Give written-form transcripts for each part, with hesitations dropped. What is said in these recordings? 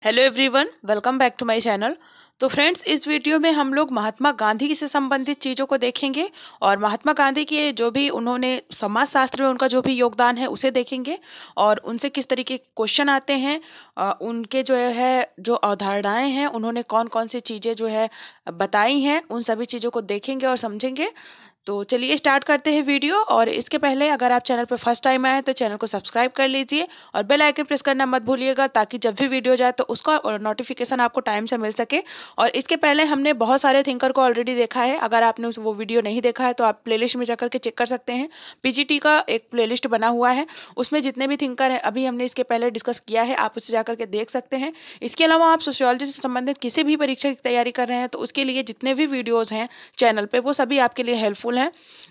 Hello everyone, welcome back to my channel. तो friends, इस video में हम लोग महात्मा गांधी से संबंधित चीज़ों को देखेंगे और महात्मा गांधी के जो भी उन्होंने समाजशास्त्र में उनका जो भी योगदान है उसे देखेंगे और उनसे किस तरीके के क्वेश्चन आते हैं। उनके जो अवधारणाएं हैं, उन्होंने कौन कौन सी चीज़ें जो है बताई हैं, उन सभी चीज़ों को देखेंगे और समझेंगे। तो चलिए स्टार्ट करते हैं वीडियो। और इसके पहले अगर आप चैनल पर फर्स्ट टाइम आए हैं तो चैनल को सब्सक्राइब कर लीजिए और बेल आइकन प्रेस करना मत भूलिएगा, ताकि जब भी वीडियो जाए तो उसका नोटिफिकेशन आपको टाइम से मिल सके। और इसके पहले हमने बहुत सारे थिंकर को ऑलरेडी देखा है। अगर आपने वो वीडियो नहीं देखा है तो आप प्लेलिस्ट में जाकर के चेक कर सकते हैं। पीजीटी का एक प्लेलिस्ट बना हुआ है, उसमें जितने भी थिंकर हैं अभी हमने इसके पहले डिस्कस किया है, आप उसे जाकर के देख सकते हैं। इसके अलावा आप सोशियोलॉजी से संबंधित किसी भी परीक्षा की तैयारी कर रहे हैं तो उसके लिए जितने भी वीडियोज़ हैं चैनल पर, वो सभी आपके लिए हेल्पफुल हैं।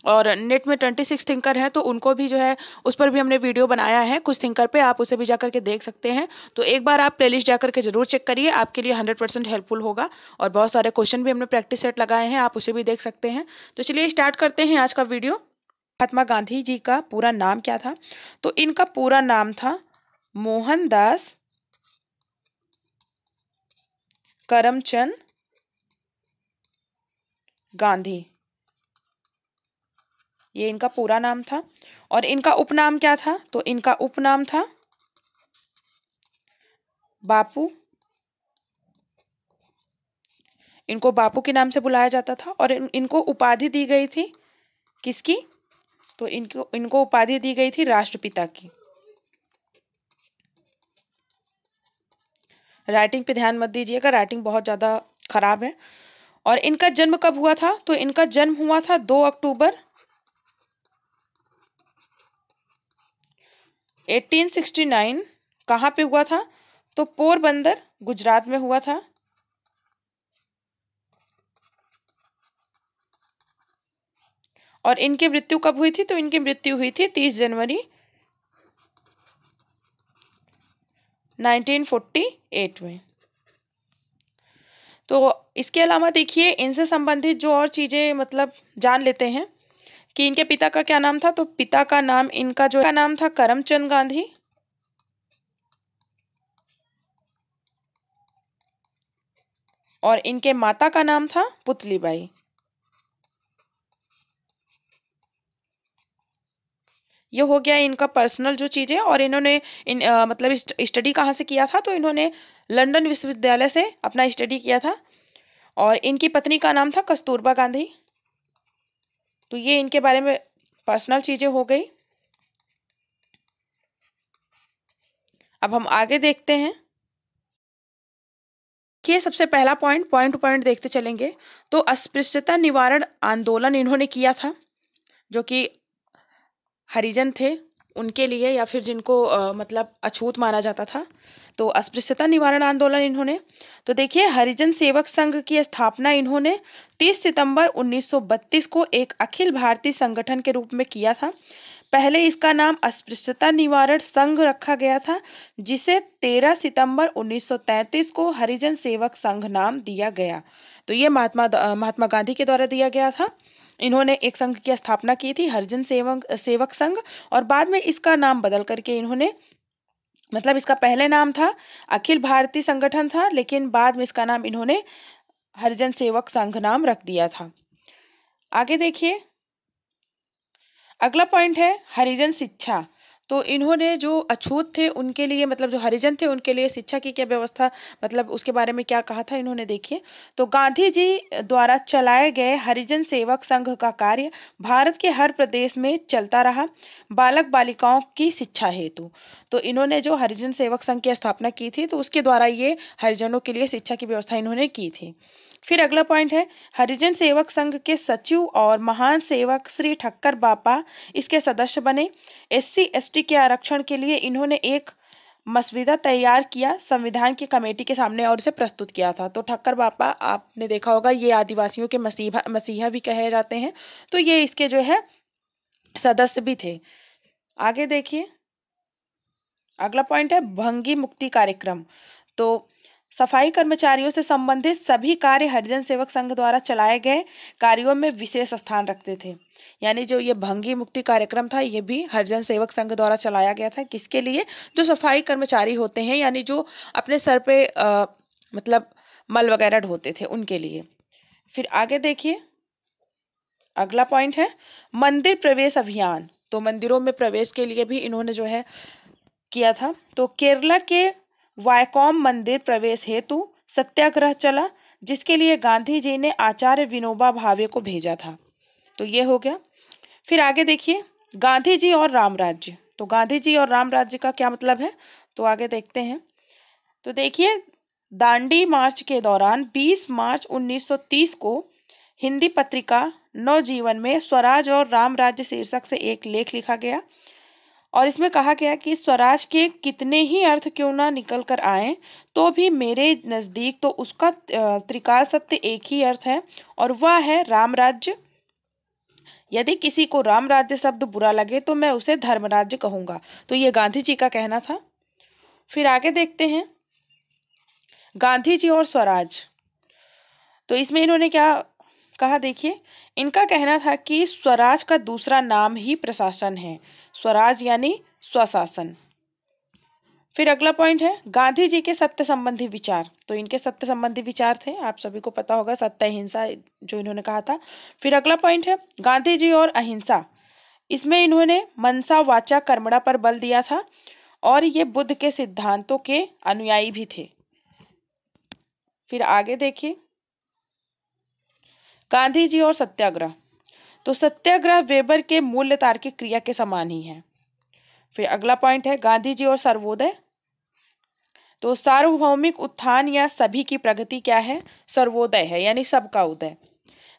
और नेट में 26 थिंकर हैं तो उनको भी जो है उस पर भी हमने वीडियो बनाया है कुछ थिंकर पे, आप उसे भी जाकर के देख सकते हैं। तो एक बार आप प्लेलिस्ट जाकर के जरूर चेक करिए, आपके लिए 100% हेल्पफुल होगा। और बहुत सारे क्वेश्चन भी हमने प्रैक्टिस सेट लगाए हैं, आप उसे भी देख सकते हैं। तो चलिए स्टार्ट करते हैं आज का वीडियो। महात्मा गांधी जी का पूरा नाम क्या था? तो इनका पूरा नाम था मोहनदास करमचंद गांधी। ये इनका पूरा नाम था। और इनका उपनाम क्या था? तो इनका उपनाम था बापू। इनको बापू के नाम से बुलाया जाता था। और इनको उपाधि दी गई थी किसकी? तो इनको उपाधि दी गई थी राष्ट्रपिता की। राइटिंग पे ध्यान मत दीजिएगा, राइटिंग बहुत ज्यादा खराब है। और इनका जन्म कब हुआ था? तो इनका जन्म हुआ था 2 अक्टूबर 1869। कहाँ पे हुआ था? तो पोरबंदर, गुजरात में हुआ था। और इनकी मृत्यु कब हुई थी? तो इनकी मृत्यु हुई थी 30 जनवरी 1948 में। तो इसके अलावा देखिए, इनसे संबंधित जो और चीजें मतलब जान लेते हैं कि इनके पिता का क्या नाम था। तो पिता का नाम इनका जो का नाम था करमचंद गांधी। और इनके माता का नाम था पुतलीबाई। ये हो गया इनका पर्सनल जो चीजें। और इन्होंने मतलब स्टडी कहाँ से किया था? तो इन्होंने लंदन विश्वविद्यालय से अपना स्टडी किया था। और इनकी पत्नी का नाम था कस्तूरबा गांधी। तो ये इनके बारे में पर्सनल चीजें हो गई। अब हम आगे देखते हैं कि सबसे पहला पॉइंट टू पॉइंट देखते चलेंगे। तो अस्पृश्यता निवारण आंदोलन इन्होंने किया था, जो कि हरिजन थे उनके लिए, या फिर जिनको मतलब अछूत माना जाता था। तो अस्पृश्यता निवारण आंदोलन इन्होंने, तो देखिए हरिजन सेवक संघ की स्थापना इन्होंने 30 सितंबर 1932 को एक अखिल भारतीय संगठन के रूप में किया था। पहले इसका नाम अस्पृश्यता निवारण संघ रखा गया था, जिसे 13 सितंबर 1933 को हरिजन सेवक संघ नाम दिया गया। तो ये महात्मा गांधी के द्वारा दिया गया था। इन्होंने एक संघ की स्थापना की थी, हरिजन सेवक संघ। और बाद में इसका नाम बदल करके इन्होंने, मतलब इसका पहले नाम था अखिल भारतीय संगठन था, लेकिन बाद में इसका नाम इन्होंने हरिजन सेवक संघ नाम रख दिया था। आगे देखिए, अगला पॉइंट है हरिजन शिक्षा। तो इन्होंने जो अछूत थे उनके लिए, मतलब जो हरिजन थे उनके लिए शिक्षा की क्या व्यवस्था, मतलब उसके बारे में क्या कहा था इन्होंने, देखिए। तो गांधी जी द्वारा चलाए गए हरिजन सेवक संघ का कार्य भारत के हर प्रदेश में चलता रहा, बालक बालिकाओं की शिक्षा हेतु। तो इन्होंने जो हरिजन सेवक संघ की स्थापना की थी, तो उसके द्वारा ये हरिजनों के लिए शिक्षा की व्यवस्था इन्होंने की थी। फिर अगला पॉइंट है हरिजन सेवक संघ के सचिव और महान सेवक श्री ठक्कर बापा इसके सदस्य बने। SC ST के आरक्षण के लिए इन्होंने एक मसविदा तैयार किया संविधान की कमेटी के सामने और इसे प्रस्तुत किया था। तो ठक्कर बापा आपने देखा होगा, ये आदिवासियों के मसीहा भी कहे जाते हैं। तो ये इसके जो है सदस्य भी थे। आगे देखिए, अगला पॉइंट है भंगी मुक्ति कार्यक्रम। तो सफाई कर्मचारियों से संबंधित सभी कार्य हरिजन सेवक संघ द्वारा चलाए गए कार्यों में विशेष स्थान रखते थे। यानी जो ये भंगी मुक्ति कार्यक्रम था, ये भी हरिजन सेवक संघ द्वारा चलाया गया था। किसके लिए? जो सफाई कर्मचारी होते हैं, यानी जो अपने सर पे मतलब मल वगैरह ढोते थे, उनके लिए। फिर आगे देखिए, अगला पॉइंट है मंदिर प्रवेश अभियान। तो मंदिरों में प्रवेश के लिए भी इन्होंने जो है किया था। तो केरला के वायकोम मंदिर प्रवेश हेतु सत्याग्रह चला, जिसके लिए गांधी जी ने आचार्य विनोबा भावे को भेजा था। तो ये हो गया। फिर आगे देखिए, गांधी जी और राम राज्य। तो गांधी जी और राम राज्य का क्या मतलब है, तो आगे देखते हैं। तो देखिए, दांडी मार्च के दौरान 20 मार्च 1930 को हिंदी पत्रिका नवजीवन में स्वराज और राम राज्य शीर्षक से एक लेख लिखा गया और इसमें कहा गया कि स्वराज के कितने ही अर्थ क्यों ना निकल कर आए, तो भी मेरे नजदीक तो उसका त्रिकाल सत्य एक ही अर्थ है और वह है राम राज्य। यदि किसी को राम राज्य शब्द बुरा लगे तो मैं उसे धर्म राज्य कहूंगा। तो ये गांधी जी का कहना था। फिर आगे देखते हैं, गांधी जी और स्वराज। तो इसमें इन्होंने क्या कहा, देखिए, इनका कहना था कि स्वराज का दूसरा नाम ही प्रशासन है, स्वराज यानी स्वशासन। फिर अगला पॉइंट है गांधी जी के सत्य संबंधी विचार। तो इनके सत्य संबंधी विचार थे, आप सभी को पता होगा, सत्य अहिंसा जो इन्होंने कहा था। फिर अगला पॉइंट है गांधी जी और अहिंसा। इसमें इन्होंने मनसा वाचा कर्मणा पर बल दिया था और ये बुद्ध के सिद्धांतों के अनुयायी भी थे। फिर आगे देखिए, गांधी जी और सत्याग्रह। तो सत्याग्रह वेबर के मूल्य तार्किक क्रिया के समान ही है। फिर अगला पॉइंट है गांधी जी और सर्वोदय। तो सार्वभौमिक उत्थान या सभी की प्रगति क्या है, सर्वोदय है, यानी सबका उदय।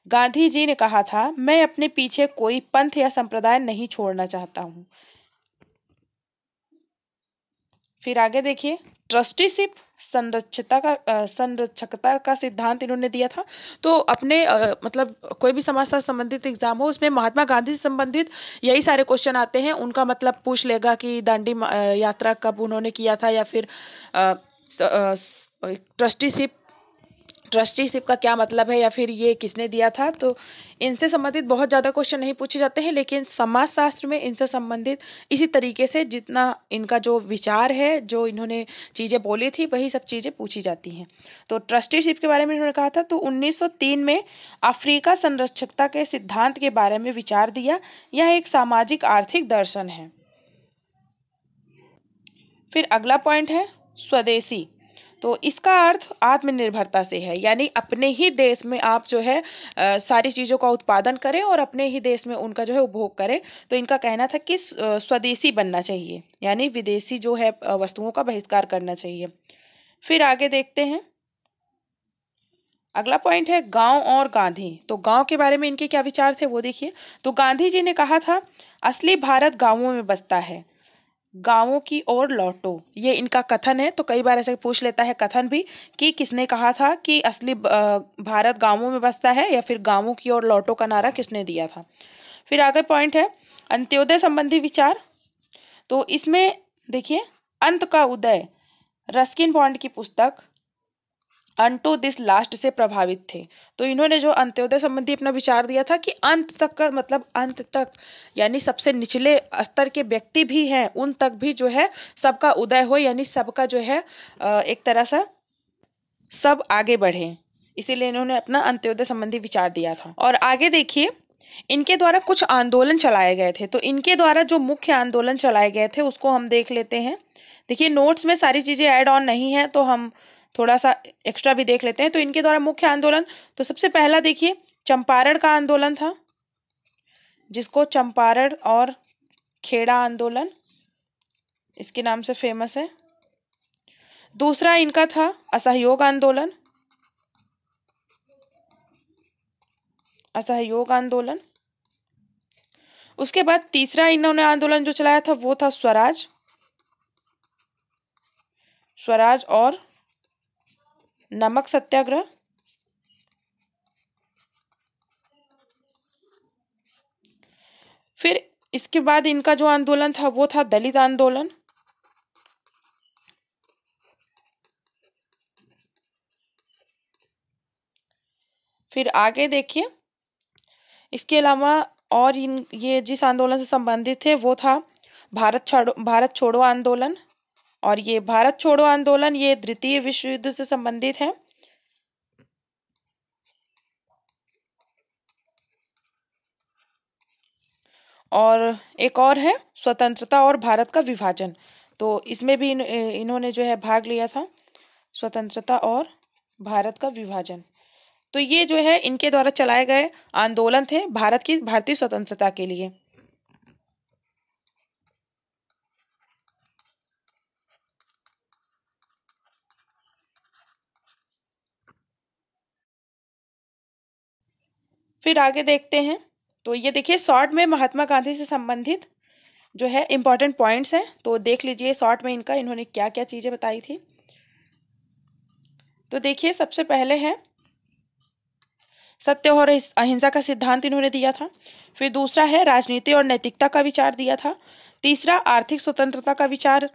गांधी जी ने कहा था, मैं अपने पीछे कोई पंथ या संप्रदाय नहीं छोड़ना चाहता हूं। फिर आगे देखिए, ट्रस्टीशिप संरक्षकता का सिद्धांत इन्होंने दिया था। तो अपने मतलब कोई भी समाज से संबंधित एग्जाम हो, उसमें महात्मा गांधी से संबंधित यही सारे क्वेश्चन आते हैं। उनका मतलब पूछ लेगा कि दांडी यात्रा कब उन्होंने किया था, या फिर ट्रस्टीशिप का क्या मतलब है, या फिर ये किसने दिया था। तो इनसे संबंधित बहुत ज़्यादा क्वेश्चन नहीं पूछे जाते हैं, लेकिन समाजशास्त्र में इनसे संबंधित इसी तरीके से जितना इनका जो विचार है, जो इन्होंने चीज़ें बोली थी, वही सब चीज़ें पूछी जाती हैं। तो ट्रस्टीशिप के बारे में इन्होंने कहा था। तो 1903 में अफ्रीका संरक्षकता के सिद्धांत के बारे में विचार दिया। यह एक सामाजिक आर्थिक दर्शन है। फिर अगला पॉइंट है स्वदेशी। तो इसका अर्थ आत्मनिर्भरता से है, यानी अपने ही देश में आप जो है सारी चीज़ों का उत्पादन करें और अपने ही देश में उनका जो है उपभोग करें। तो इनका कहना था कि स्वदेशी बनना चाहिए, यानी विदेशी जो है वस्तुओं का बहिष्कार करना चाहिए। फिर आगे देखते हैं, अगला पॉइंट है गांव और गांधी। तो गांव के बारे में इनके क्या विचार थे वो देखिए। तो गांधी जी ने कहा था, असली भारत गांवों में बसता है, गांवों की ओर लौटो। ये इनका कथन है। तो कई बार ऐसे पूछ लेता है कथन भी कि किसने कहा था कि असली भारत गांवों में बसता है, या फिर गांवों की ओर लौटो का नारा किसने दिया था। फिर आगे पॉइंट है अंत्योदय संबंधी विचार। तो इसमें देखिए, अंत का उदय रस्किन बॉन्ड की पुस्तक अनटू दिस लास्ट से प्रभावित थे। तो इन्होंने जो अंत्योदय संबंधी अपना विचार दिया था कि अंत तक का मतलब अंत तक, यानी सबसे निचले स्तर के व्यक्ति भी हैं, उन तक भी जो है सबका उदय हो, यानी सबका जो है एक तरह से सब आगे बढ़े। इसीलिए इन्होंने अपना अंत्योदय संबंधी विचार दिया था। और आगे देखिए, इनके द्वारा कुछ आंदोलन चलाए गए थे। तो इनके द्वारा जो मुख्य आंदोलन चलाए गए थे उसको हम देख लेते हैं। देखिए, नोट्स में सारी चीजें ऐड ऑन नहीं है, तो हम थोड़ा सा एक्स्ट्रा भी देख लेते हैं। तो इनके द्वारा मुख्य आंदोलन, तो सबसे पहला देखिए चंपारण का आंदोलन था, जिसको चंपारण और खेड़ा आंदोलन इसके नाम से फेमस है। दूसरा इनका था असहयोग आंदोलन, असहयोग आंदोलन। उसके बाद तीसरा इन्होंने आंदोलन जो चलाया था वो था स्वराज, स्वराज और नमक सत्याग्रह। फिर इसके बाद इनका जो आंदोलन था वो था दलित आंदोलन। फिर आगे देखिए, इसके अलावा और इन ये जिस आंदोलन से संबंधित थे वो था भारत छोड़ो आंदोलन। और ये भारत छोड़ो आंदोलन ये द्वितीय विश्व युद्ध से संबंधित है। और एक और है स्वतंत्रता और भारत का विभाजन, तो इसमें भी इन्होंने जो है भाग लिया था, स्वतंत्रता और भारत का विभाजन। तो ये जो है इनके द्वारा चलाए गए आंदोलन थे भारतीय स्वतंत्रता के लिए। फिर आगे देखते हैं, तो ये देखिए शॉर्ट में महात्मा गांधी से संबंधित जो है इंपॉर्टेंट पॉइंट्स हैं, तो देख लीजिए शॉर्ट में इन्होंने क्या क्या चीजें बताई थी। तो देखिए सबसे पहले है सत्य और अहिंसा का सिद्धांत इन्होंने दिया था। फिर दूसरा है राजनीति और नैतिकता का विचार दिया था। तीसरा आर्थिक स्वतंत्रता का विचार।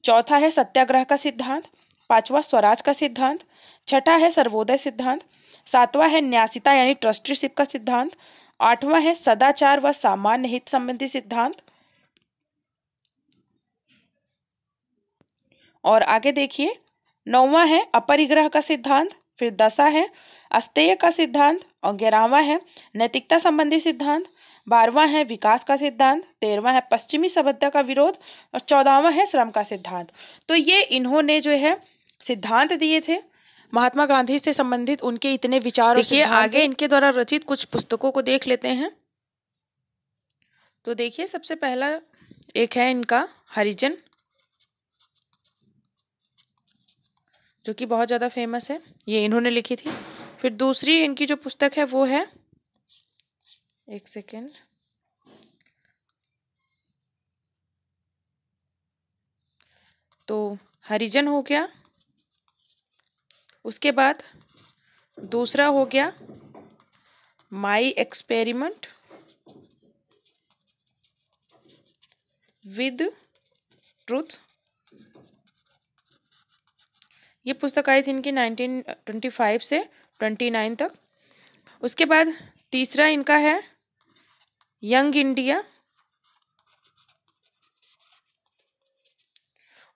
चौथा है सत्याग्रह का सिद्धांत। पांचवा स्वराज का सिद्धांत। छठा है सर्वोदय सिद्धांत। सातवां है न्यासिता यानी ट्रस्टीशिप का सिद्धांत। आठवां है सदाचार व सामान्य हित संबंधी सिद्धांत। और आगे देखिए, नौवां है अपरिग्रह का सिद्धांत। फिर 10वां है अस्तेय का सिद्धांत। और 11वां है नैतिकता संबंधी सिद्धांत। 12वां है विकास का सिद्धांत। 13वां है पश्चिमी सभ्यता का विरोध। और 14वां है श्रम का सिद्धांत। तो ये इन्होंने जो है सिद्धांत दिए थे महात्मा गांधी से संबंधित, उनके इतने विचार। देखिए आगे इनके द्वारा रचित कुछ पुस्तकों को देख लेते हैं। तो देखिए सबसे पहला एक है इनका हरिजन, जो कि बहुत ज़्यादा फेमस है, ये इन्होंने लिखी थी। फिर दूसरी इनकी जो पुस्तक है वो है, एक सेकेंड, तो हरिजन हो गया। उसके बाद दूसरा हो गया माई एक्सपेरिमेंट विद ट्रूथ। ये पुस्तक आई थी इनकी 1925 से 29 तक। उसके बाद तीसरा इनका है यंग इंडिया।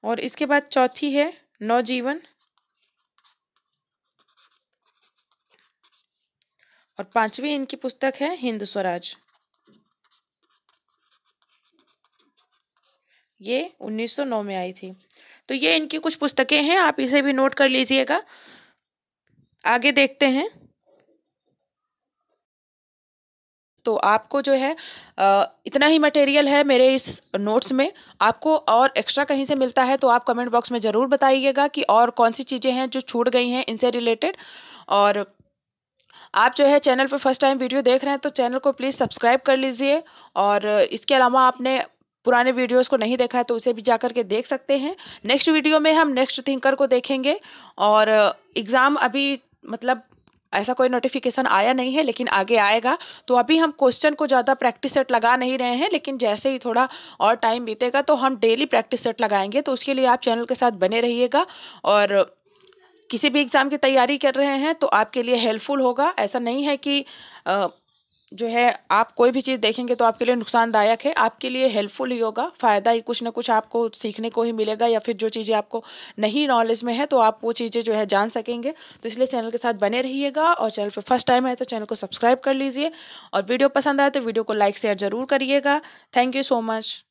और इसके बाद चौथी है नवजीवन। और पांचवी इनकी पुस्तक है हिंद स्वराज। ये 1909 में आई थी। तो ये इनकी कुछ पुस्तकें हैं, आप इसे भी नोट कर लीजिएगा। आगे देखते हैं, तो आपको जो है इतना ही मटेरियल है मेरे इस नोट्स में। आपको और एक्स्ट्रा कहीं से मिलता है तो आप कमेंट बॉक्स में ज़रूर बताइएगा कि और कौन सी चीज़ें हैं जो छूट गई हैं इनसे रिलेटेड। और आप जो है चैनल पर फर्स्ट टाइम वीडियो देख रहे हैं तो चैनल को प्लीज़ सब्सक्राइब कर लीजिए। और इसके अलावा आपने पुराने वीडियोस को नहीं देखा है तो उसे भी जाकर के देख सकते हैं। नेक्स्ट वीडियो में हम नेक्स्ट थिंकर को देखेंगे। और एग्ज़ाम अभी मतलब ऐसा कोई नोटिफिकेशन आया नहीं है, लेकिन आगे आएगा। तो अभी हम क्वेश्चन को ज़्यादा प्रैक्टिस सेट लगा नहीं रहे हैं, लेकिन जैसे ही थोड़ा और टाइम बीतेगा तो हम डेली प्रैक्टिस सेट लगाएंगे। तो उसके लिए आप चैनल के साथ बने रहिएगा। और किसी भी एग्ज़ाम की तैयारी कर रहे हैं तो आपके लिए हेल्पफुल होगा। ऐसा नहीं है कि जो है आप कोई भी चीज़ देखेंगे तो आपके लिए नुकसानदायक है, आपके लिए हेल्पफुल ही होगा। फ़ायदा ही कुछ ना कुछ आपको सीखने को ही मिलेगा, या फिर जो चीज़ें आपको नहीं नॉलेज में है तो आप वो चीज़ें जो है जान सकेंगे। तो इसलिए चैनल के साथ बने रहिएगा। और चैनल पर फर्स्ट टाइम है तो चैनल को सब्सक्राइब कर लीजिए। और वीडियो पसंद आए तो वीडियो को लाइक शेयर ज़रूर करिएगा। Thank you so much.